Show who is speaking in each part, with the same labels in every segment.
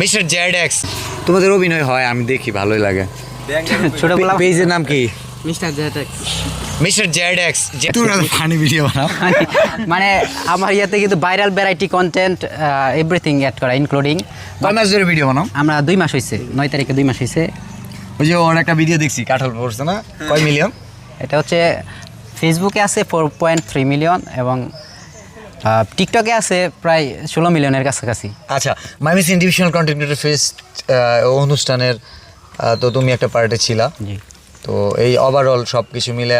Speaker 1: Mister Z x. তোমাদের অভিনয় হয়, আমি দেখি, ভালোই লাগে।
Speaker 2: ছোটবেলা
Speaker 1: পেজের নাম কি?
Speaker 2: মিস্টার জেটেক্স।
Speaker 1: Mister Z X. তোমরা ফানি ভিডিও বানাও।
Speaker 2: মানে আমার ইয়াতে কিন্তু viral variety content everything add করা ইনক্লুডিং।
Speaker 1: কয় মাস ধরে ভিডিও বানাও?
Speaker 2: আমরা 2 মাস হয়েছে, 9 তারিখে 2 মাস হয়েছে।
Speaker 1: ওই যে ওর একটা ভিডিও দেখছি, কাঠল পড়ছে না, কয় মিলিয়ন?
Speaker 2: এটা হচ্ছে ফেসবুকে আছে 4.3 মিলিয়ন এবং টিকটকে আছে প্রায় 16 মিলিয়নের কাছাকাছি।
Speaker 1: আচ্ছা, Mymensingh divisional content creator fest অনুষ্ঠানের তো তুমি একটা পার্টে ছিলা।
Speaker 2: জি।
Speaker 1: তো এই ওভারঅল সব কিছু মিলে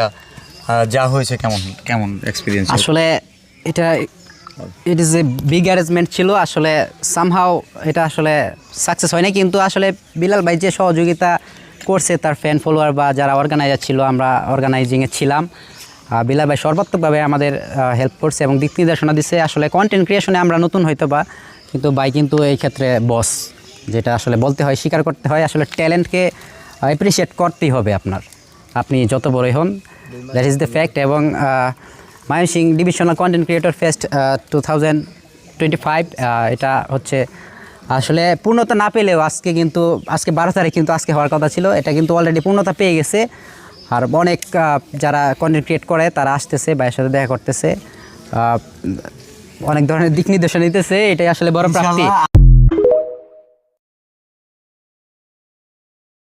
Speaker 1: যা হয়েছে কেমন কেমন এক্সপিরিয়েন্স?
Speaker 2: আসলে এটা it is a big arrangement ছিল। আসলে সামহাও এটা আসলে সাকসেস হয় না, কিন্তু আসলে বিলাল ভাই যে সহযোগিতা করছে তার ফ্যান ফলোয়ার বা যারা অর্গানাইজার ছিল, আমরা অর্গানাইজিংয়ে ছিলাম, বিলাল ভাই সর্বাত্মকভাবে আমাদের হেল্প করছে এবং দিক নির্দেশনা দিচ্ছে। আসলে কন্টেন্ট ক্রিয়েশনে আমরা নতুন হয়তো বা, কিন্তু ভাই কিন্তু এই ক্ষেত্রে বস, যেটা আসলে বলতে হয়, স্বীকার করতে হয়। আসলে ট্যালেন্টকে অ্যাপ্রিসিয়েট করতেই হবে আপনার, আপনি যত বড়ই হন, দ্যাট ইজ দ্য ফ্যাক্ট। এবং Mymensingh divisional content creator fest 2025 এটা হচ্ছে আসলে পূর্ণতা না পেলেও আজকে 12 তারিখ কিন্তু আজকে হওয়ার কথা ছিল, এটা কিন্তু অলরেডি পূর্ণতা পেয়ে গেছে। আর অনেক যারা কন্টেন্ট ক্রিয়েট করে তারা আসতেছে, ভাইয়ের সাথে দেখা করতেছে, অনেক ধরনের দিক নির্দেশনা দিতেছে, এটাই আসলে বড় প্রাপ্তি।